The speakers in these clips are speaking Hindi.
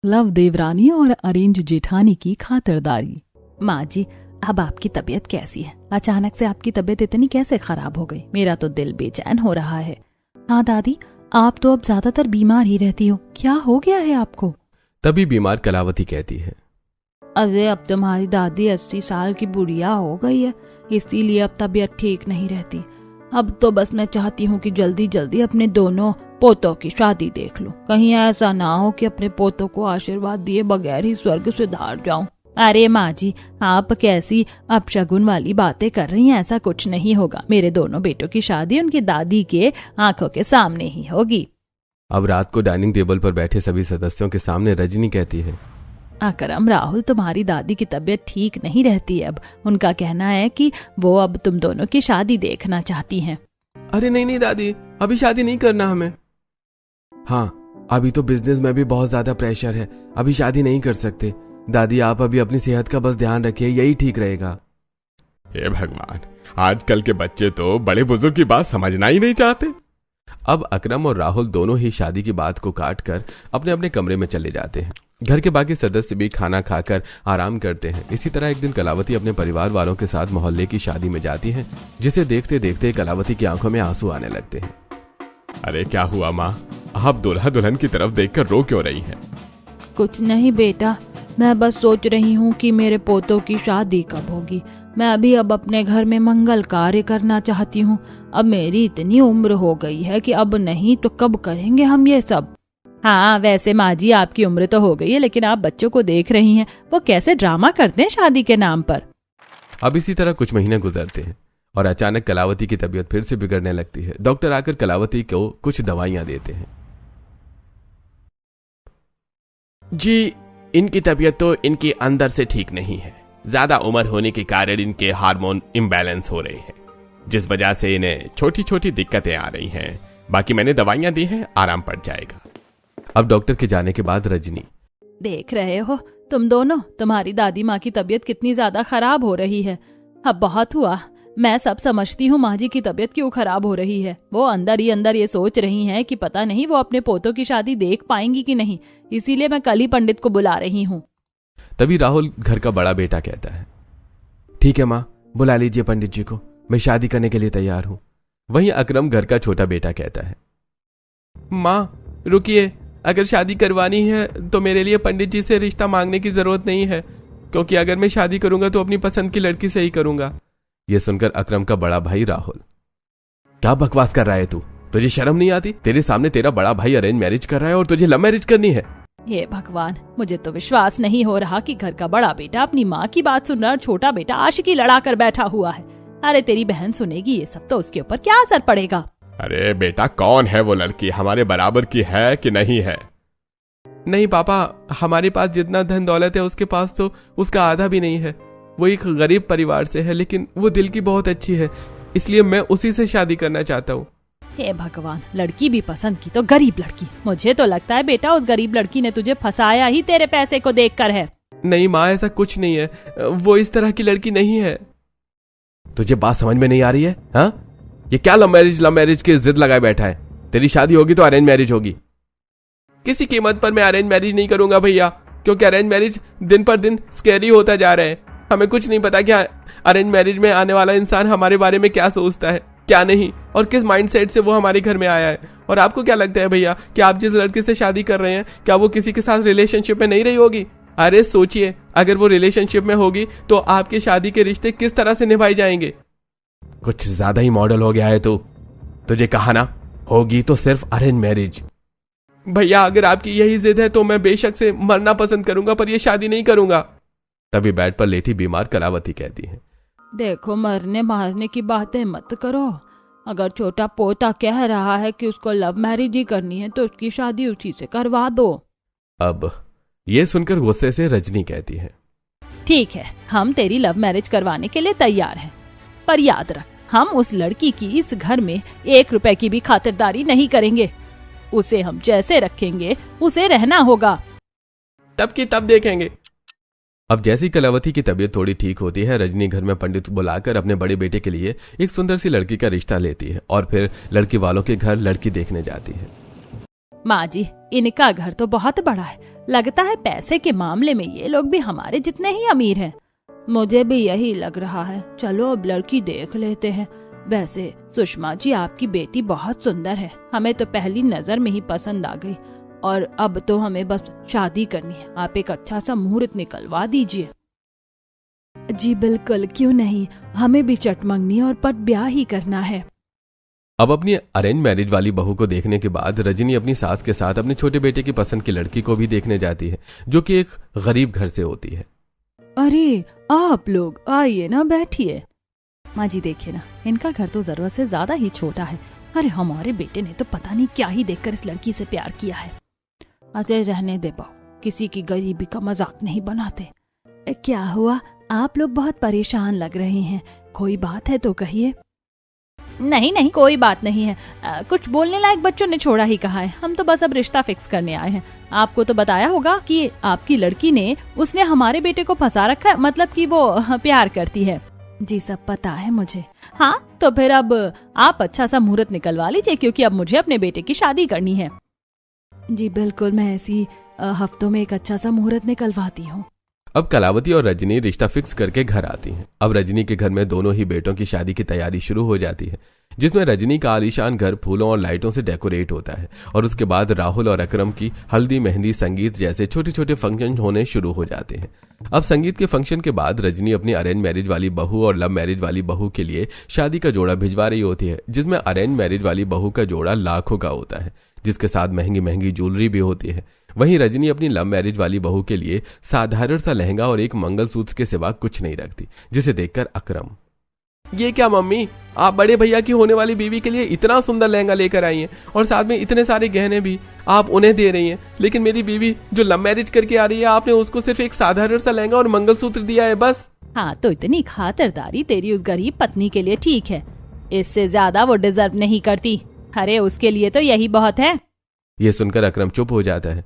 लव देवरानी और अरेंज जेठानी की खातिरदारी। माँ जी, अब आपकी तबीयत कैसी है? अचानक से आपकी तबीयत इतनी कैसे खराब हो गई? मेरा तो दिल बेचैन हो रहा है। हाँ दादी, आप तो अब ज्यादातर बीमार ही रहती हो, क्या हो गया है आपको? तभी बीमार कलावती कहती है, अरे अब तुम्हारी दादी 80 साल की बुढ़िया हो गई है, इसीलिए अब तबीयत ठीक नहीं रहती। अब तो बस मैं चाहती हूँ कि जल्दी जल्दी अपने दोनों पोतों की शादी देख लूं। कहीं ऐसा ना हो कि अपने पोतों को आशीर्वाद दिए बगैर ही स्वर्ग से धार जाऊं। अरे माँ जी, आप कैसी अपशगुन वाली बातें कर रही हैं? ऐसा कुछ नहीं होगा। मेरे दोनों बेटों की शादी उनकी दादी के आंखों के सामने ही होगी। अब रात को डाइनिंग टेबल पर बैठे सभी सदस्यों के सामने रजनी कहती है, अकरम, राहुल, तुम्हारी दादी की तबीयत ठीक नहीं रहती है अब। उनका कहना है कि वो अब तुम दोनों की शादी देखना चाहती हैं। अरे नहीं दादी, अभी शादी नहीं करना हमें। हाँ, अभी तो बिजनेस में भी बहुत ज्यादा प्रेशर है, अभी शादी नहीं कर सकते। दादी, आप अभी अपनी सेहत का बस ध्यान रखिए, यही ठीक रहेगा। हे भगवान, आजकल के बच्चे तो बड़े बुजुर्ग की बात समझना ही नहीं चाहते। अब अकरम और राहुल दोनों ही शादी की बात को काट कर अपने अपने कमरे में चले जाते हैं। घर के बाकी सदस्य भी खाना खाकर आराम करते हैं। इसी तरह एक दिन कलावती अपने परिवार वालों के साथ मोहल्ले की शादी में जाती है, जिसे देखते देखते कलावती की आंखों में आंसू आने लगते हैं। अरे क्या हुआ माँ, आप दूल्हा दुल्हन की तरफ देखकर रो क्यों रही हैं? कुछ नहीं बेटा, मैं बस सोच रही हूँ कि मेरे पोतों की शादी कब होगी। मैं अभी अब अपने घर में मंगल कार्य करना चाहती हूँ। अब मेरी इतनी उम्र हो गई है कि अब नहीं तो कब करेंगे हम ये सब। हाँ, वैसे माँ जी, आपकी उम्र तो हो गई है, लेकिन आप बच्चों को देख रही हैं, वो कैसे ड्रामा करते हैं शादी के नाम पर। अब इसी तरह कुछ महीने गुजरते हैं और अचानक कलावती की तबीयत फिर से बिगड़ने लगती है। डॉक्टर आकर कलावती को कुछ दवाइयां देते हैं। जी, इनकी तबीयत तो इनके अंदर से ठीक नहीं है। ज्यादा उम्र होने के कारण इनके हार्मोन इम्बैलेंस हो रहे हैं, जिस वजह से इन्हें छोटी छोटी दिक्कतें आ रही हैं। बाकी मैंने दवाइयां दी हैं, आराम पड़ जाएगा। अब डॉक्टर के जाने के बाद रजनी, देख रहे हो तुम दोनों, तुम्हारी दादी माँ की तबीयत कितनी ज्यादा खराब हो रही है। अब बहुत हुआ, मैं सब समझती हूँ माँ जी की तबीयत क्यों खराब हो रही है। वो अंदर ही अंदर ये सोच रही हैं कि पता नहीं वो अपने पोतों की शादी देख पाएंगी कि नहीं, इसीलिए मैं कल ही पंडित को बुला रही हूँ। तभी राहुल, घर का बड़ा बेटा, कहता है, ठीक है माँ, बुला लीजिए पंडित जी को, मैं शादी करने के लिए तैयार हूँ। वहीं अकरम, घर का छोटा बेटा, कहता है, माँ रुकिए, अगर शादी करवानी है तो मेरे लिए पंडित जी से रिश्ता मांगने की जरूरत नहीं है, क्योंकि अगर मैं शादी करूंगा तो अपनी पसंद की लड़की से ही करूंगा। यह सुनकर अकरम का बड़ा भाई राहुल, क्या बकवास कर रहा है तू? तुझे शर्म नहीं आती? तेरे सामने तेरा बड़ा भाई अरेंज मैरिज कर रहा है और तुझे लव मैरिज करनी है। हे भगवान, मुझे तो विश्वास नहीं हो रहा कि घर का बड़ा बेटा अपनी माँ की बात सुन रहा और छोटा बेटा आशिकी लड़ा कर बैठा हुआ है। अरे तेरी बहन सुनेगी ये सब तो उसके ऊपर क्या असर पड़ेगा? अरे बेटा, कौन है वो लड़की? हमारे बराबर की है कि नहीं है? नहीं पापा, हमारे पास जितना धन दौलत है उसके पास तो उसका आधा भी नहीं है। वो एक गरीब परिवार से है, लेकिन वो दिल की बहुत अच्छी है, इसलिए मैं उसी से शादी करना चाहता हूँ। हे भगवान, लड़की भी पसंद की तो गरीब लड़की। मुझे तो लगता है बेटा उस गरीब लड़की ने तुझे फंसाया ही तेरे पैसे को देखकर है। नहीं माँ, ऐसा कुछ नहीं है, वो इस तरह की लड़की नहीं है। तुझे बात समझ में नहीं आ रही है? हाँ, ये क्या लव मैरिज की जिद लगाए बैठा है? तेरी शादी होगी तो अरेंज मैरिज होगी। किसी कीमत पर मैं अरेंज मैरिज नहीं करूंगा भैया, क्योंकि अरेंज मैरिज दिन पर दिन स्कैरी होता जा रहा है। हमें कुछ नहीं पता कि अरेंज मैरिज में आने वाला इंसान हमारे बारे में क्या सोचता है, क्या नहीं, और किस माइंडसेट से वो हमारे घर में आया है। और आपको क्या लगता है भैया कि आप जिस लड़की से शादी कर रहे हैं, क्या वो किसी के साथ रिलेशनशिप में नहीं रही होगी? अरे सोचिए, अगर वो रिलेशनशिप में होगी तो आपकी शादी के रिश्ते किस तरह से निभाए जाएंगे? कुछ ज्यादा ही मॉडल हो गया है तू। तुझे कहा ना, होगी तो सिर्फ अरेंज मैरिज। भैया, अगर आपकी यही जिद है तो मैं बेशक से मरना पसंद करूंगा, पर ये शादी नहीं करूंगा। तभी बेड पर लेटी बीमार कलावती कहती है, देखो, मरने मारने की बातें मत करो। अगर छोटा पोता कह रहा है कि उसको लव मैरिज ही करनी है तो उसकी शादी उसी से करवा दो। अब ये सुनकर गुस्से से रजनी कहती है, ठीक है, हम तेरी लव मैरिज करवाने के लिए तैयार हैं, पर याद रख, हम उस लड़की की इस घर में 1 रुपए की भी खातिरदारी नहीं करेंगे। उसे हम जैसे रखेंगे उसे रहना होगा। तब की तब देखेंगे। अब जैसी कलावती की तबीयत थोड़ी ठीक होती है, रजनी घर में पंडित बुलाकर अपने बड़े बेटे के लिए एक सुंदर सी लड़की का रिश्ता लेती है और फिर लड़की वालों के घर लड़की देखने जाती है। माँ जी, इनका घर तो बहुत बड़ा है, लगता है पैसे के मामले में ये लोग भी हमारे जितने ही अमीर हैं। मुझे भी यही लग रहा है। चलो अब लड़की देख लेते हैं। वैसे सुषमा जी, आपकी बेटी बहुत सुंदर है, हमें तो पहली नजर में ही पसंद आ गई और अब तो हमें बस शादी करनी है। आप एक अच्छा सा मुहूर्त निकलवा दीजिए। जी बिल्कुल, क्यों नहीं, हमें भी चटमंगनी और पट ब्याह ही करना है। अब अपनी अरेंज मैरिज वाली बहू को देखने के बाद रजनी अपनी सास के साथ अपने छोटे बेटे की पसंद की लड़की को भी देखने जाती है, जो कि एक गरीब घर से होती है। अरे आप लोग आइए ना, बैठिए। माँ जी देखिए ना, इनका घर तो जरूरत से ज्यादा ही छोटा है। अरे हमारे बेटे ने तो पता नहीं क्या ही देखकर इस लड़की से प्यार किया है। अजय रहने दे बहू, किसी की गरीबी का मजाक नहीं बनाते। क्या हुआ, आप लोग बहुत परेशान लग रहे हैं, कोई बात है तो कहिए। नहीं नहीं, कोई बात नहीं है। कुछ बोलने लायक बच्चों ने छोड़ा ही कहा है। हम तो बस अब रिश्ता फिक्स करने आए हैं। आपको तो बताया होगा कि आपकी लड़की ने उसने हमारे बेटे को फंसा रखा है, मतलब कि वो प्यार करती है। जी सब पता है मुझे। हाँ तो फिर अब आप अच्छा सा मुहूर्त निकलवा लीजिए, क्योंकि अब मुझे अपने बेटे की शादी करनी है। जी बिल्कुल, मैं ऐसी हफ्तों में एक अच्छा सा मुहूर्त निकलवाती हूँ। अब कलावती और रजनी रिश्ता फिक्स करके घर आती हैं। अब रजनी के घर में दोनों ही बेटों की शादी की तैयारी शुरू हो जाती है, जिसमें रजनी का आलीशान घर फूलों और लाइटों से डेकोरेट होता है और उसके बाद राहुल और अकरम की हल्दी, मेहंदी, संगीत जैसे छोटे छोटे फंक्शन होने शुरू हो जाते हैं। अब संगीत के फंक्शन के बाद रजनी अपनी अरेंज मैरिज वाली बहू और लव मैरिज वाली बहू के लिए शादी का जोड़ा भिजवा रही होती है, जिसमें अरेंज मैरिज वाली बहू का जोड़ा लाखों का होता है, जिसके साथ महंगी महंगी ज्वेलरी भी होती है। वहीं रजनी अपनी लव मैरिज वाली बहू के लिए साधारण सा लहंगा और एक मंगलसूत्र के सिवा कुछ नहीं रखती, जिसे देखकर अकरम, ये क्या मम्मी, आप बड़े भैया की होने वाली बीवी के लिए इतना सुंदर लहंगा लेकर आई हैं और साथ में इतने सारे गहने भी आप उन्हें दे रही हैं, लेकिन मेरी बीवी जो लव मैरिज करके आ रही है, आपने उसको सिर्फ एक साधारण सा लहंगा और मंगलसूत्र दिया है बस। हाँ तो इतनी खातिरदारी तेरी उस गरीब पत्नी के लिए ठीक है, इससे ज्यादा वो डिजर्व नहीं करती। अरे उसके लिए तो यही बहुत है। यह सुनकर अकरम चुप हो जाता है।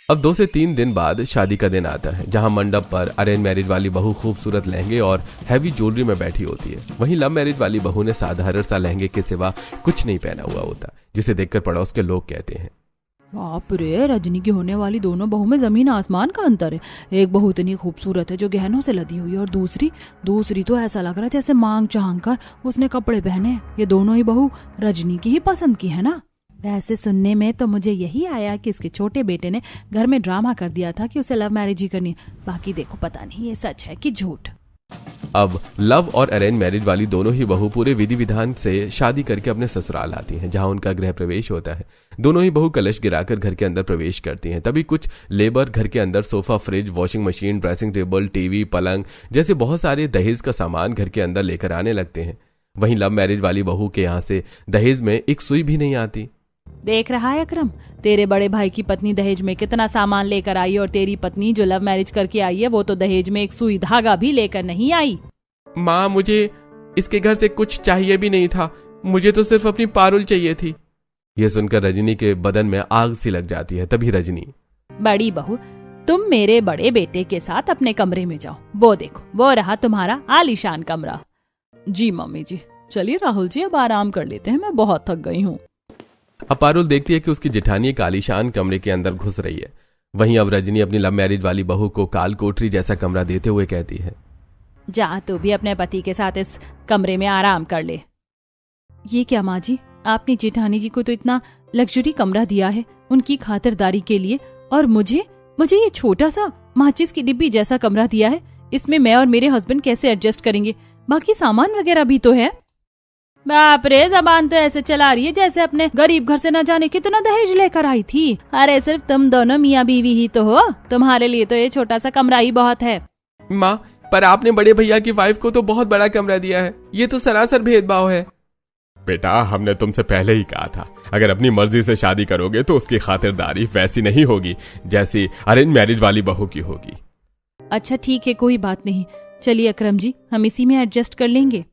अब 2 से 3 दिन बाद शादी का दिन आता है, जहां मंडप पर अरेंज मैरिज वाली बहू खूबसूरत लहंगे और हैवी ज्वेलरी में बैठी होती है। वहीं लव मैरिज वाली बहू ने साधारण सा लहंगे के सिवा कुछ नहीं पहना हुआ होता, जिसे देखकर पड़ोस के लोग कहते हैं, बाप रे, रजनी की होने वाली दोनों बहू में जमीन आसमान का अंतर है। एक बहू इतनी खूबसूरत है जो गहनों से लदी हुई है, और दूसरी तो ऐसा लग रहा है जैसे मांग चांग कर उसने कपड़े पहने हैं। ये दोनों ही बहू रजनी की ही पसंद की है ना। वैसे सुनने में तो मुझे यही आया कि इसके छोटे बेटे ने घर में ड्रामा कर दिया था कि उसे लव मैरिज ही करनी है। बाकी देखो पता नहीं ये सच है कि झूठ। अब लव और अरेंज मैरिज वाली दोनों ही बहू पूरे विधि विधान से शादी करके अपने ससुराल आती हैं, जहां उनका गृह प्रवेश होता है। दोनों ही बहू कलश गिराकर घर के अंदर प्रवेश करती हैं। तभी कुछ लेबर घर के अंदर sofa, fridge, washing machine, dressing table, TV, पलंग जैसे बहुत सारे दहेज का सामान घर के अंदर लेकर आने लगते हैं। वहीं लव मैरिज वाली बहू के यहाँ से दहेज में एक सुई भी नहीं आती। देख रहा है अकरम, तेरे बड़े भाई की पत्नी दहेज में कितना सामान लेकर आई, और तेरी पत्नी जो लव मैरिज करके आई है वो तो दहेज में एक सुई धागा भी लेकर नहीं आई। माँ, मुझे इसके घर से कुछ चाहिए भी नहीं था, मुझे तो सिर्फ अपनी पारुल चाहिए थी। यह सुनकर रजनी के बदन में आग सी लग जाती है। तभी रजनी, बड़ी बहू, तुम मेरे बड़े बेटे के साथ अपने कमरे में जाओ। वो देखो, वो रहा तुम्हारा आलीशान कमरा। जी मम्मी जी, चलिए राहुल जी अब आराम कर लेते हैं, मैं बहुत थक गई हूँ। अब पारुल देखती है कि उसकी जेठानी एक आलीशान कमरे के अंदर घुस रही है। वहीं अब रजनी अपनी लव मैरिज वाली बहू को काल कोठरी जैसा कमरा देते हुए कहती है, जा तू भी अपने पति के साथ इस कमरे में आराम कर ले। ये क्या माँ जी, आपने जेठानी जी को तो इतना लग्जरी कमरा दिया है उनकी खातिरदारी के लिए, और मुझे ये छोटा सा माचिस की डिब्बी जैसा कमरा दिया है। इसमें मैं और मेरे हस्बैंड कैसे एडजस्ट करेंगे? बाकी सामान वगैरह भी तो है। बाप रे, जबान तो ऐसे चला रही है जैसे अपने गरीब घर से न जाने कितना दहेज लेकर आई थी। अरे सिर्फ तुम दोनों मियाँ बीवी ही तो हो, तुम्हारे लिए तो ये छोटा सा कमरा ही बहुत है। माँ, पर आपने बड़े भैया की वाइफ को तो बहुत बड़ा कमरा दिया है, ये तो सरासर भेदभाव है। बेटा, हमने तुमसे पहले ही कहा था, अगर अपनी मर्जी से शादी करोगे तो उसकी खातिरदारी वैसी नहीं होगी जैसी अरेंज मैरिज वाली बहू की होगी। अच्छा ठीक है, कोई बात नहीं, चलिए अकरम जी, हम इसी में एडजस्ट कर लेंगे।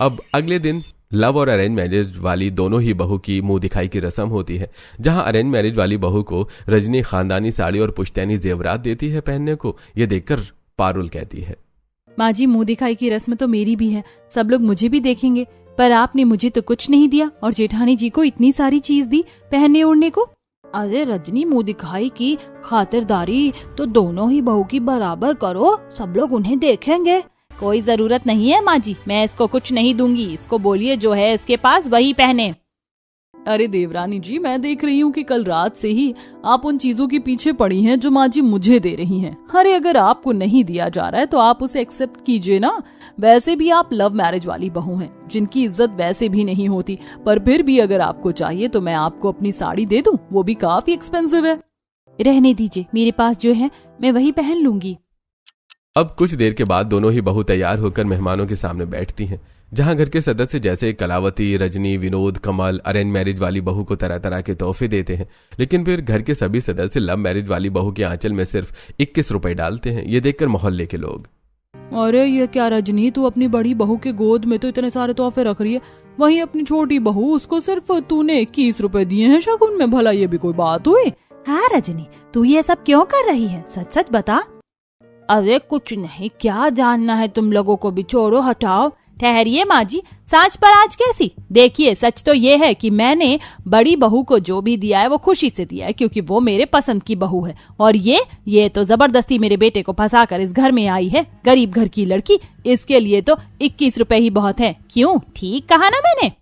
अब अगले दिन लव और अरेंज मैरिज वाली दोनों ही बहू की मुंह दिखाई की रस्म होती है, जहां अरेंज मैरिज वाली बहू को रजनी खानदानी साड़ी और पुश्तैनी जेवरात देती है पहनने को। ये देखकर पारुल कहती है, माँ जी, मुंह दिखाई की रस्म तो मेरी भी है, सब लोग मुझे भी देखेंगे, पर आपने मुझे तो कुछ नहीं दिया और जेठानी जी को इतनी सारी चीज दी पहनने ओढ़ने को। अरे रजनी, मुंह दिखाई की खातिरदारी तो दोनों ही बहू की बराबर करो, सब लोग उन्हें देखेंगे। कोई जरूरत नहीं है माँ जी, मैं इसको कुछ नहीं दूंगी। इसको बोलिए जो है इसके पास वही पहने। अरे देवरानी जी, मैं देख रही हूँ कि कल रात से ही आप उन चीजों के पीछे पड़ी हैं जो माँ जी मुझे दे रही हैं। अरे अगर आपको नहीं दिया जा रहा है तो आप उसे एक्सेप्ट कीजिए ना। वैसे भी आप लव मैरिज वाली बहू हैं जिनकी इज्जत वैसे भी नहीं होती, पर फिर भी अगर आपको चाहिए तो मैं आपको अपनी साड़ी दे दूं, वो भी काफी एक्सपेंसिव है। रहने दीजिए, मेरे पास जो है मैं वही पहन लूंगी। अब कुछ देर के बाद दोनों ही बहू तैयार होकर मेहमानों के सामने बैठती हैं, जहां घर के सदस्य जैसे कलावती, रजनी, विनोद, कमल अरेंज मैरिज वाली बहू को तरह तरह के तोहफे देते हैं, लेकिन फिर घर के सभी सदस्य लव मैरिज वाली बहू के आंचल में सिर्फ 21 रुपए डालते हैं। ये देखकर मोहल्ले के लोग, अरे ये क्या रजनी, तू अपनी बड़ी बहू के गोद में तो इतने सारे तोहफे रख रही है, वहीं अपनी छोटी बहू उसको सिर्फ तूने 21 रुपए दिए हैं शगुन में, भला ये भी कोई बात हुई? हाँ रजनी, तू ये सब क्यों कर रही है, सच सच बता। अरे कुछ नहीं, क्या जानना है तुम लोगों को भी, छोड़ो हटाओ। ठहरिए माँ जी, सांच पर आज कैसी? देखिए सच तो ये है कि मैंने बड़ी बहू को जो भी दिया है वो खुशी से दिया है, क्योंकि वो मेरे पसंद की बहू है। और ये तो जबरदस्ती मेरे बेटे को फंसाकर इस घर में आई है, गरीब घर की लड़की। इसके लिए तो 21 रुपए ही बहुत है। क्यों, ठीक कहा ना मैंने?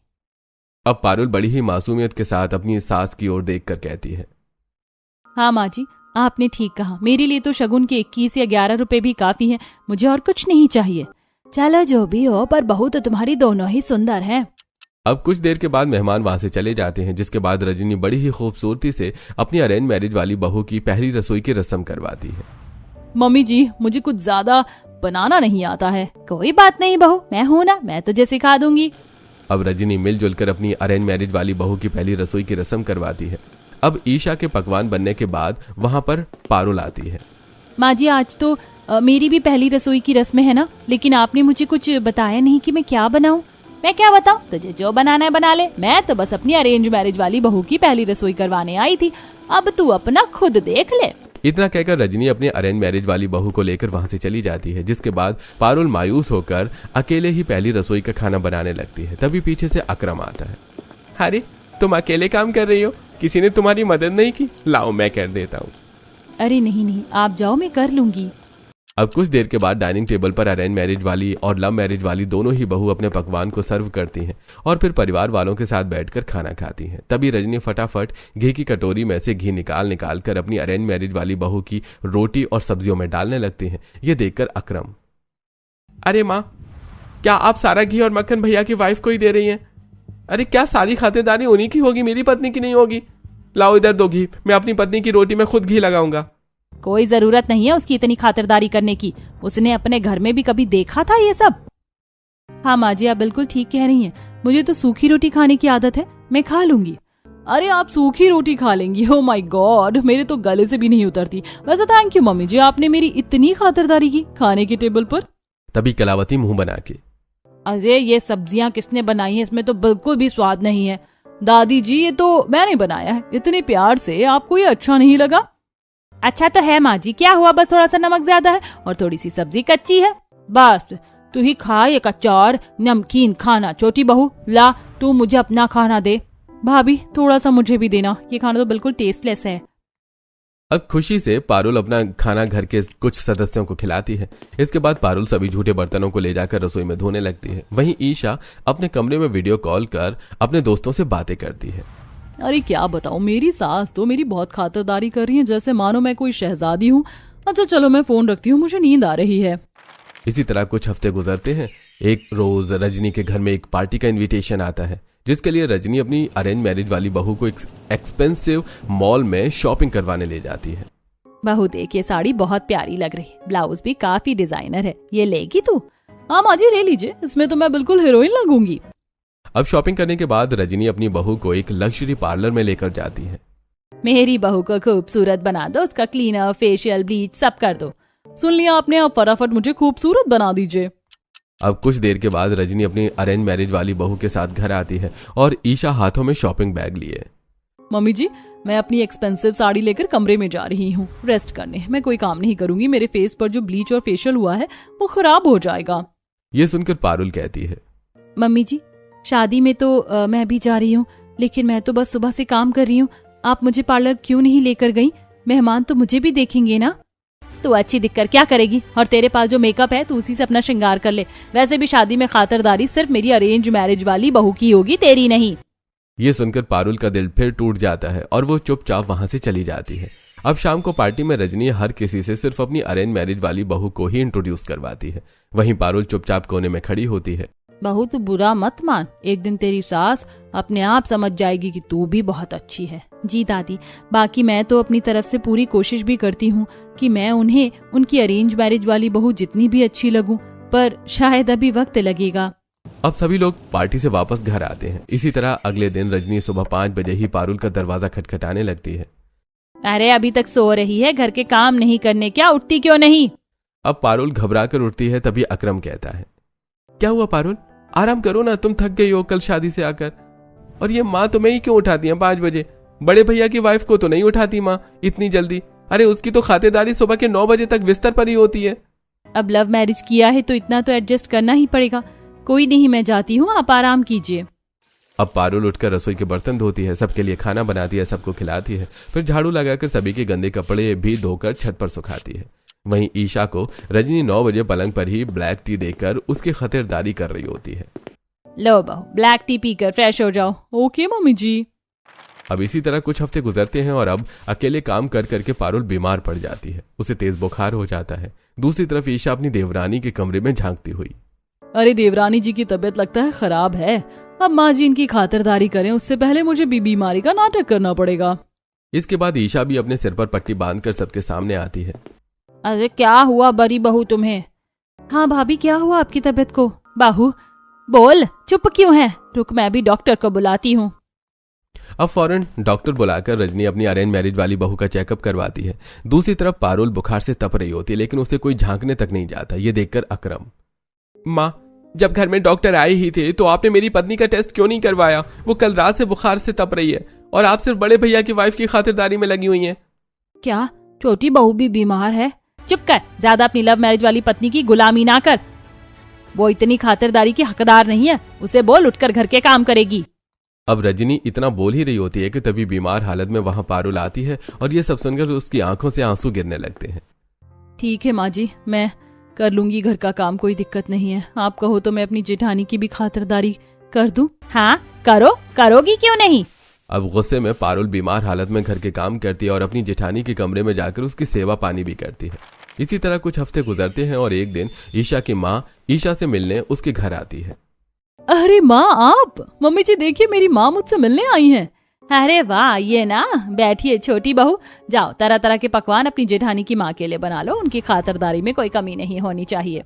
अब पारुल बड़ी ही मासूमियत के साथ अपनी सास की ओर देखकर कहती है, हाँ माँ जी, आपने ठीक कहा। मेरे लिए तो शगुन के 21 या 11 रुपए भी काफी है, मुझे और कुछ नहीं चाहिए। चलो जो भी हो, पर बहू तो तुम्हारी दोनों ही सुंदर हैं। अब कुछ देर के बाद मेहमान वहां से चले जाते हैं, जिसके बाद रजनी बड़ी ही खूबसूरती से अपनी अरेंज मैरिज वाली बहू की पहली रसोई की रस्म करवाती है। मम्मी जी, मुझे कुछ ज्यादा बनाना नहीं आता है। कोई बात नहीं बहू, मैं हूं ना, मैं तुझे सिखा दूंगी। अब रजनी मिलजुल कर अपनी अरेंज मैरिज वाली बहू की पहली रसोई की रस्म करवाती है। अब ईशा के पकवान बनने के बाद वहां पर पारुल आती है। माँ जी, आज तो मेरी भी पहली रसोई की रस्म है ना, लेकिन आपने मुझे कुछ बताया नहीं कि मैं क्या बनाऊं। मैं क्या बताऊं, तुझे जो बनाना है बना ले। मैं तो बस अपनी अरेंज मैरिज वाली बहू की पहली रसोई करवाने आई थी, अब तू अपना खुद देख ले। इतना कहकर रजनी अपनी अरेंज मैरिज वाली बहू को लेकर वहां से चली जाती है, जिसके बाद पारुल मायूस होकर अकेले ही पहली रसोई का खाना बनाने लगती है। तभी पीछे से अकरम आता है। अरे तुम अकेले काम कर रही हो, किसी ने तुम्हारी मदद नहीं की? लाओ मैं कर देता हूँ। अरे नहीं, आप जाओ, मैं कर लूंगी। अब कुछ देर के बाद डाइनिंग टेबल पर अरेंज मैरिज वाली और लव मैरिज वाली दोनों ही बहू अपने पकवान को सर्व करती हैं और फिर परिवार वालों के साथ बैठकर खाना खाती हैं। तभी रजनी फटाफट घी की कटोरी में से घी निकाल कर अपनी अरेंज मैरिज वाली बहू की रोटी और सब्जियों में डालने लगती हैं। ये देखकर अकरम, अरे माँ, क्या आप सारा घी और मक्खन भैया की वाइफ को ही दे रही हैं? अरे क्या सारी खातिरदारी उन्हीं की होगी, मेरी पत्नी की नहीं होगी? लाओ इधर दो घी, मैं अपनी पत्नी की रोटी में खुद घी लगाऊंगा। कोई जरूरत नहीं है उसकी इतनी खातिरदारी करने की, उसने अपने घर में भी कभी देखा था ये सब? हाँ माँ जी, आप बिल्कुल ठीक कह रही हैं, मुझे तो सूखी रोटी खाने की आदत है, मैं खा लूंगी। अरे आप सूखी रोटी खा लेंगी? ओ माय गॉड, मेरे तो गले से भी नहीं उतरती। वैसे थैंक यू मम्मी जी, आपने मेरी इतनी खातिरदारी की खाने के टेबल पर। तभी कलावती मुंह बना के, अरे ये सब्जियां किसने बनाई है, इसमें तो बिल्कुल भी स्वाद नहीं है। दादी जी, ये तो मैंने बनाया है, इतने प्यार से, आपको ये अच्छा नहीं लगा? अच्छा तो है माँ जी, क्या हुआ, बस थोड़ा सा नमक ज्यादा है और थोड़ी सी सब्जी कच्ची है। बस तू ही खा ये कच्चा और नमकीन खाना। छोटी बहू, ला तू मुझे अपना खाना दे। भाभी थोड़ा सा मुझे भी देना, ये खाना तो बिल्कुल टेस्टलेस है। अब खुशी से पारुल अपना खाना घर के कुछ सदस्यों को खिलाती है। इसके बाद पारुल सभी झूठे बर्तनों को ले जाकर रसोई में धोने लगती है। वहीं ईशा अपने कमरे में वीडियो कॉल कर अपने दोस्तों से बातें करती है। अरे क्या बताऊं, मेरी सास तो मेरी बहुत खातिरदारी कर रही है, जैसे मानो मैं कोई शहजादी हूँ। अच्छा चलो मैं फोन रखती हूँ, मुझे नींद आ रही है। इसी तरह कुछ हफ्ते गुजरते हैं। एक रोज रजनी के घर में एक पार्टी का इनविटेशन आता है, जिसके लिए रजनी अपनी अरेंज मैरिज वाली बहू को एक एक्सपेंसिव मॉल में शॉपिंग करवाने ले जाती है। बहू देख, ये साड़ी बहुत प्यारी लग रही, ब्लाउज भी काफी डिजाइनर है, ये लेगी तू? हाँ माँ जी ले लीजिए, इसमें तो मैं बिल्कुल हीरोइन लगूंगी। अब शॉपिंग करने के बाद रजनी अपनी बहू को एक लग्जरी पार्लर में लेकर जाती है। मेरी बहू को खूबसूरत बना दो, उसका क्लीनर, फेशियल, ब्लीच सब कर दो। सुन लिया आपने, आप फटाफट मुझे खूबसूरत बना दीजिए। अब कुछ देर के बाद रजनी अपनी अरेंज मैरिज वाली बहू के साथ घर आती है और ईशा हाथों में शॉपिंग बैग लिए। मम्मी जी, मैं अपनी एक्सपेंसिव साड़ी लेकर कमरे में जा रही हूँ रेस्ट करने। मैं कोई काम नहीं करूंगी, मेरे फेस पर जो ब्लीच और फेशियल हुआ है वो खराब हो जाएगा। ये सुनकर पारुल कहती है, मम्मी जी शादी में तो मैं भी जा रही हूँ, लेकिन मैं तो बस सुबह से काम कर रही हूँ। आप मुझे पार्लर क्यों नहीं लेकर गई? मेहमान तो मुझे भी देखेंगे ना। तू अच्छी दिखकर क्या करेगी? और तेरे पास जो मेकअप है तू उसी से अपना श्रृंगार कर ले। वैसे भी शादी में खातिरदारी सिर्फ मेरी अरेंज मैरिज वाली बहू की होगी, तेरी नहीं। ये सुनकर पारुल का दिल फिर टूट जाता है और वो चुपचाप वहां से चली जाती है। अब शाम को पार्टी में रजनी हर किसी से सिर्फ अपनी अरेंज मैरिज वाली बहू को ही इंट्रोड्यूस करवाती है। वहीं पारुल चुपचाप कोने में खड़ी होती है। बहू तू बुरा मत मान, एक दिन तेरी सास अपने आप समझ जाएगी कि तू भी बहुत अच्छी है। जी दादी, बाकी मैं तो अपनी तरफ से पूरी कोशिश भी करती हूँ कि मैं उन्हें उनकी अरेंज मैरिज वाली बहू जितनी भी अच्छी लगूं, पर शायद अभी वक्त लगेगा। अब सभी लोग पार्टी से वापस घर आते हैं। इसी तरह अगले दिन रजनी सुबह 5 बजे ही पारुल का दरवाजा खटखटाने लगती है। अरे अभी तक सो रही है, घर के काम नहीं करने क्या? उठती क्यों नहीं? अब पारुल घबरा कर उठती है। तभी अकरम कहता है, क्या हुआ पारुल, आराम करो ना, तुम थक गई हो कल शादी से आकर। और ये माँ तुम्हें ही क्यों उठाती है 5 बजे? बड़े भैया की वाइफ को तो नहीं उठाती माँ इतनी जल्दी। अरे उसकी तो खातिरदारी सुबह के 9 बजे तक बिस्तर पर ही होती है। अब लव मैरिज किया है तो इतना तो एडजस्ट करना ही पड़ेगा। कोई नहीं, मैं जाती हूँ, आप आराम कीजिए। अब पारुल उठकर रसोई के बर्तन धोती है, सबके लिए खाना बनाती है, सबको खिलाती है, फिर झाड़ू लगाकर सभी के गंदे कपड़े भी धोकर छत पर सुखाती है। वहीं ईशा को रजनी 9 बजे पलंग पर ही ब्लैक टी देकर उसकी खातिरदारी कर रही होती है। लो बहू, ब्लैक टी पीकर फ्रेश हो जाओ। ओके मम्मी जी। अब इसी तरह कुछ हफ्ते गुजरते हैं और अब अकेले काम कर करके पारुल बीमार पड़ जाती है। उसे तेज बुखार हो जाता है। दूसरी तरफ ईशा अपनी देवरानी के कमरे में झांकती हुई, अरे देवरानी जी की तबीयत लगता है खराब है, अब माँ जी इनकी खातिरदारी करें उससे पहले मुझे बीमारी का नाटक करना पड़ेगा। इसके बाद ईशा भी अपने सिर पर पट्टी बांधकर सबके सामने आती है। अरे क्या हुआ बड़ी बहू तुम्हें? हाँ भाभी, क्या हुआ आपकी तबीयत को? बहू बोल, चुप क्यों है? रुक, मैं भी डॉक्टर को बुलाती हूँ। अब फौरन डॉक्टर बुलाकर रजनी अपनी अरेंज मैरिज वाली बहू का चेकअप करवाती है। दूसरी तरफ पारुल बुखार से तप रही होती है, लेकिन उसे कोई झांकने तक नहीं जाता। ये देखकर अकरम, माँ जब घर में डॉक्टर आए ही थे तो आपने मेरी पत्नी का टेस्ट क्यों नहीं करवाया? वो कल रात से बुखार से तप रही है और आप सिर्फ बड़े भैया की वाइफ की खातिरदारी में लगी हुई हैं। क्या छोटी बहू भी बीमार है? चुप कर, ज्यादा अपनी लव मैरिज वाली पत्नी की गुलामी ना कर। वो इतनी खातिरदारी की हकदार नहीं है, उसे बोल उठकर घर के काम करेगी। अब रजनी इतना बोल ही रही होती है कि तभी बीमार हालत में वहां पारुल आती है और ये सब सुनकर उसकी आंखों से आंसू गिरने लगते हैं। ठीक है माँ जी, मैं कर लूंगी घर का काम, कोई दिक्कत नहीं है। आप कहो तो मैं अपनी जेठानी की भी खातिरदारी कर दूं? हाँ करो, करोगी क्यों नहीं? अब गुस्से में पारुल बीमार हालत में घर के काम करती है और अपनी जेठानी के कमरे में जाकर उसकी सेवा पानी भी करती है। इसी तरह कुछ हफ्ते गुजरते हैं और एक दिन ईशा की माँ ईशा से मिलने उसके घर आती है। अरे माँ आप? मम्मी जी देखिए, मेरी माँ मुझसे मिलने आई हैं। अरे वाह, ये ना, बैठिए छोटी बहू, जाओ तरह तरह के पकवान अपनी जेठानी की माँ के लिए बना लो, उनकी खातिरदारी में कोई कमी नहीं होनी चाहिए।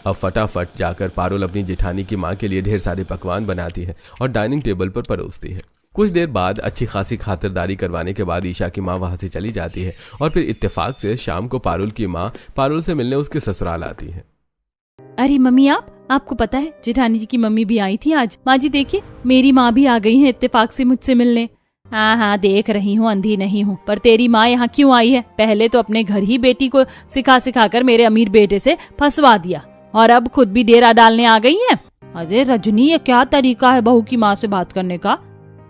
अब फटाफट जाकर पारुल अपनी जेठानी की माँ के लिए ढेर सारे पकवान बनाती है और डाइनिंग टेबल पर परोसती है। कुछ देर बाद अच्छी खासी खातिरदारी करवाने के बाद ईशा की माँ वहां से चली जाती है और फिर इत्तेफाक से शाम को पारुल की माँ पारुल से मिलने उसके ससुराल आती है। अरे मम्मी, आपको पता है जेठानी जी की मम्मी भी आई थी आज। माँ जी देखिए, मेरी माँ भी आ गई है इत्तेफाक से मुझसे मिलने। हाँ हाँ देख रही हूँ, अंधी नहीं हूँ। पर तेरी माँ यहाँ क्यों आई है? पहले तो अपने घर ही बेटी को सिखा सिखा कर मेरे अमीर बेटे से फंसवा दिया और अब खुद भी डेरा डालने आ गई है। अरे रजनी, ये क्या तरीका है बहू की माँ से बात करने का?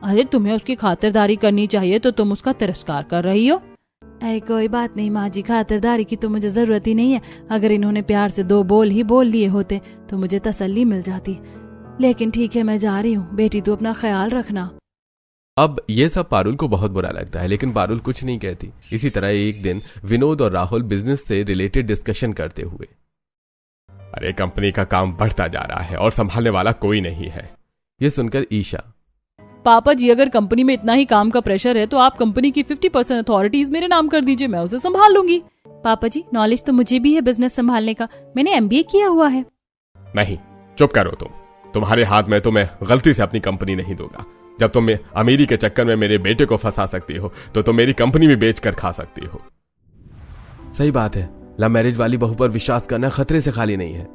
अरे तुम्हें उसकी खातिरदारी करनी चाहिए तो तुम उसका तिरस्कार कर रही हो। अरे कोई बात नहीं माँ जी, खातिरदारी की तो मुझे जरूरत ही नहीं है। अगर इन्होंने प्यार से 2 बोल ही बोल लिए होते तो मुझे तसल्ली मिल जाती। लेकिन ठीक है, मैं जा रही हूँ। बेटी तू अपना ख्याल रखना। अब ये सब पारुल को बहुत बुरा लगता है, लेकिन पारुल कुछ नहीं कहती। इसी तरह एक दिन विनोद और राहुल बिजनेस से रिलेटेड डिस्कशन करते हुए, अरे कंपनी का काम बढ़ता जा रहा है और संभालने वाला कोई नहीं है। ये सुनकर ईशा, पापा जी अगर कंपनी में इतना ही काम का प्रेशर है तो आप कंपनी की 50% अथॉरिटीज मेरे नाम कर दीजिए, मैं उसे संभाल लूंगी। पापा जी, नॉलेज तो मुझे भी है बिजनेस संभालने का, मैंने MBA किया हुआ है। नहीं, चुप करो तुम्हारे हाथ में तो मैं गलती से अपनी कंपनी नहीं दूंगा। जब तुम अमीरी के चक्कर में मेरे बेटे को फंसा सकती हो तो तुम मेरी कंपनी भी बेच कर खा सकती हो। सही बात है, लव मैरिज वाली बहू पर विश्वास करना खतरे से खाली नहीं है।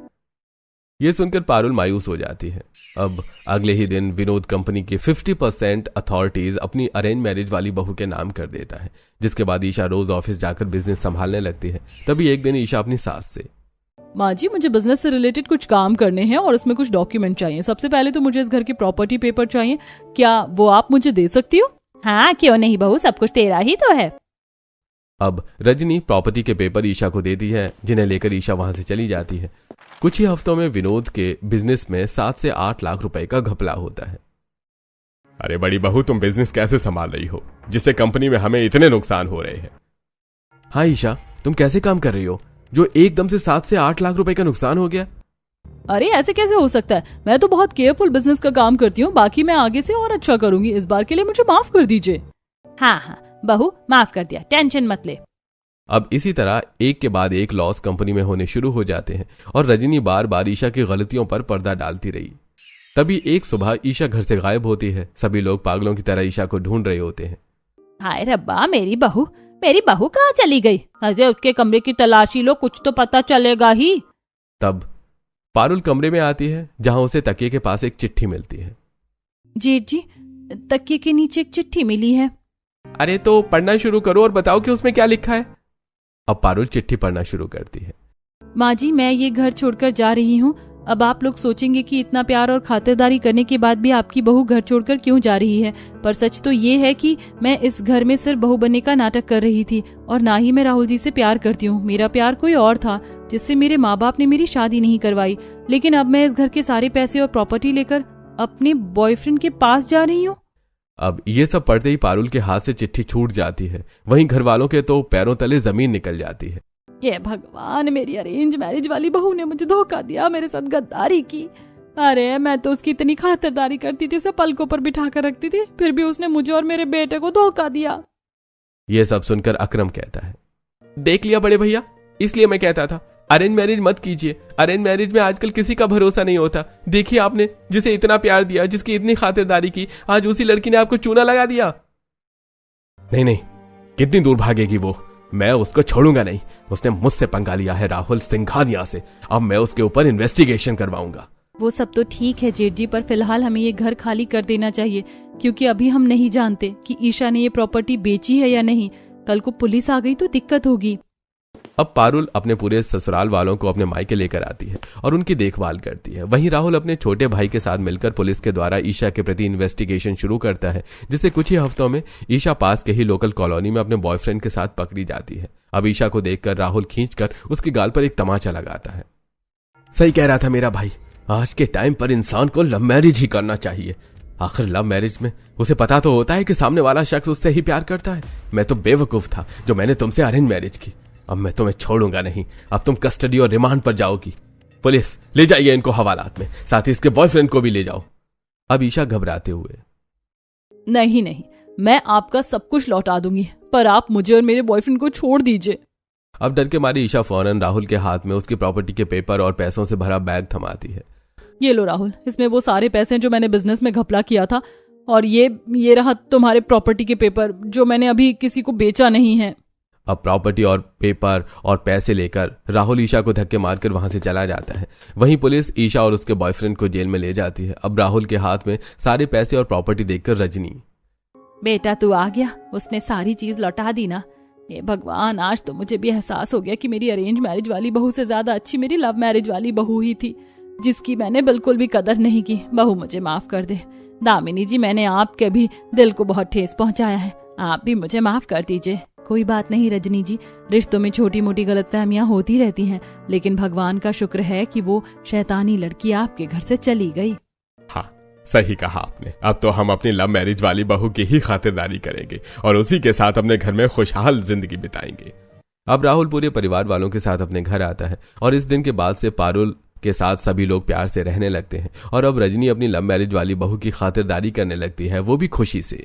ये सुनकर पारुल मायूस हो जाती है। अब अगले ही दिन विनोद कंपनी की 50% अथॉरिटीज अपनी अरेंज मैरिज वाली बहू के नाम कर देता है, जिसके बाद ईशा रोज ऑफिस जाकर बिजनेस संभालने लगती है। तभी एक दिन ईशा अपनी सास से, माँ जी मुझे बिजनेस से रिलेटेड कुछ काम करने हैं और उसमें कुछ डॉक्यूमेंट चाहिए। सबसे पहले तो मुझे इस घर के प्रॉपर्टी पेपर चाहिए, क्या वो आप मुझे दे सकती हो? हाँ क्यों नहीं बहू, सब कुछ तेरा ही तो है। अब रजनी प्रॉपर्टी के पेपर ईशा को देती है, जिन्हें लेकर ईशा वहां से चली जाती है। कुछ ही हफ्तों में विनोद के बिजनेस में 7 से 8 लाख रुपए का घपला होता है। अरे बड़ी बहू, तुम बिजनेस कैसे संभाल रही हो जिससे कंपनी में हमें इतने नुकसान हो रहे हैं? हाँ ईशा, तुम कैसे काम कर रही हो जो एकदम से 7 से 8 लाख रुपए का नुकसान हो गया? अरे ऐसे कैसे हो सकता है, मैं तो बहुत केयरफुल बिजनेस का काम करती हूँ, बाकी मैं आगे से और अच्छा करूंगी, इस बार के लिए मुझे माफ कर दीजिए। हाँ हाँ बहू, माफ कर दिया, टेंशन मत ले। अब इसी तरह एक के बाद एक लॉस कंपनी में होने शुरू हो जाते हैं और रजनी बार बार ईशा की गलतियों पर पर्दा डालती रही। तभी एक सुबह ईशा घर से गायब होती है। सभी लोग पागलों की तरह ईशा को ढूंढ रहे होते हैं। हाय रब्बा, मेरी बहू कहाँ चली गई? अरे उसके कमरे की तलाशी लो, कुछ तो पता चलेगा ही। तब पारुल कमरे में आती है, जहां उसे तकिए के पास एक चिट्ठी मिलती है। जेठ जी, तकिए के नीचे एक चिट्ठी मिली है। अरे तो पढ़ना शुरू करो और बताओ कि उसमें क्या लिखा है। अब पारुल चिट्ठी पढ़ना शुरू करती है। माँ जी, मैं ये घर छोड़कर जा रही हूँ। अब आप लोग सोचेंगे कि इतना प्यार और खातिरदारी करने के बाद भी आपकी बहू घर छोड़कर क्यों जा रही है, पर सच तो ये है कि मैं इस घर में सिर्फ बहू बनने का नाटक कर रही थी और ना ही मैं राहुल जी से प्यार करती हूँ। मेरा प्यार कोई और था, जिससे मेरे माँ बाप ने मेरी शादी नहीं करवाई। लेकिन अब मैं इस घर के सारे पैसे और प्रॉपर्टी लेकर अपने बॉयफ्रेंड के पास जा रही हूँ। अब ये सब पढ़ते ही पारुल के हाथ से चिट्ठी छूट जाती है। वहीं घर वालों के तो पैरों तले जमीन निकल जाती है। ये भगवान, मेरी अरेंज मैरिज वाली बहू ने मुझे धोखा दिया, मेरे साथ गद्दारी की। अरे मैं तो उसकी इतनी खातिरदारी करती थी, उसे पलकों पर बिठा कर रखती थी, फिर भी उसने मुझे और मेरे बेटे को धोखा दिया। ये सब सुनकर अकरम कहता है, देख लिया बड़े भैया, इसलिए मैं कहता था अरेंज मैरिज मत कीजिए। अरेंज मैरिज में आजकल किसी का भरोसा नहीं होता। देखिए आपने जिसे इतना प्यार दिया, जिसकी इतनी खातिरदारी की, आज उसी लड़की ने आपको चूना लगा दिया। नहीं नहीं, कितनी दूर भागेगी वो, मैं उसको छोड़ूंगा नहीं। उसने मुझसे पंगा लिया है राहुल सिंघानिया से, अब मैं उसके ऊपर इन्वेस्टिगेशन करवाऊंगा। वो सब तो ठीक है जेठ जी, पर फिलहाल हमें ये घर खाली कर देना चाहिए, क्योंकि अभी हम नहीं जानते कि ईशा ने ये प्रॉपर्टी बेची है या नहीं। कल को पुलिस आ गई तो दिक्कत होगी। अब पारुल अपने पूरे ससुराल वालों को अपने मायके लेकर आती है और उनकी देखभाल करती है। वहीं राहुल अपने छोटे भाई के साथ मिलकर पुलिस के द्वारा ईशा के प्रति इन्वेस्टिगेशन शुरू करता है, जिससे कुछ ही हफ्तों में ईशा पास के ही लोकल कॉलोनी में अपने बॉयफ्रेंड के साथ पकड़ी जाती है। अब ईशा को देखकर राहुल खींचकर उसके गाल पर एक तमाचा लगाता है। सही कह रहा था मेरा भाई, आज के टाइम पर इंसान को लव मैरिज ही करना चाहिए। आखिर लव मैरिज में उसे पता तो होता है कि सामने वाला शख्स उससे ही प्यार करता है। मैं तो बेवकूफ था जो मैंने तुमसे अरेंज मैरिज की। अब मैं तुम्हें छोड़ूंगा नहीं, अब तुम कस्टडी और रिमांड पर जाओगी। पुलिस ले जाइए इनको हवालात में, साथ ही इसके बॉयफ्रेंड को भी ले जाओ। अब ईशा घबराते हुए, नहीं नहीं, मैं आपका सब कुछ लौटा दूंगी, पर आप मुझे और मेरे बॉयफ्रेंड को छोड़ दीजिए। अब डर के मारे ईशा फौरन राहुल के हाथ में उसकी प्रॉपर्टी के पेपर और पैसों से भरा बैग थमाती है। ये लो राहुल, इसमें वो सारे पैसे जो मैंने बिजनेस में घपला किया था, और ये रहा तुम्हारे प्रॉपर्टी के पेपर जो मैंने अभी किसी को बेचा नहीं है। अब प्रॉपर्टी और पेपर और पैसे लेकर राहुल ईशा को धक्के मारकर वहां से चला जाता है। वहीं पुलिस ईशा और उसके बॉयफ्रेंड को जेल में ले जाती है। अब राहुल के हाथ में सारे पैसे और प्रॉपर्टी देखकर रजनी, बेटा तू आ गया, उसने सारी चीज लौटा दी ना। ये भगवान, आज तो मुझे भी एहसास हो गया कि मेरी अरेंज मैरिज वाली बहू से ज्यादा अच्छी मेरी लव मैरिज वाली बहू ही थी, जिसकी मैंने बिल्कुल भी कदर नहीं की। बहू मुझे माफ कर दे। दामिनी जी, मैंने आपके भी दिल को बहुत ठेस पहुंचाया है, आप भी मुझे माफ कर दीजिए। कोई बात नहीं रजनी जी, रिश्तों में छोटी मोटी गलतफहमियां होती रहती हैं, लेकिन भगवान का शुक्र है कि वो शैतानी लड़की आपके घर से चली गई। हाँ, सही कहा आपने। अब तो हम अपनी लव मैरिज वाली बहू की ही खातिरदारी करेंगे और उसी के साथ अपने घर में खुशहाल जिंदगी बिताएंगे। अब राहुल पूरे परिवार वालों के साथ अपने घर आता है और इस दिन के बाद से पारुल के साथ सभी लोग प्यार से रहने लगते हैं और अब रजनी अपनी लव मैरिज वाली बहू की खातिरदारी करने लगती है, वो भी खुशी से।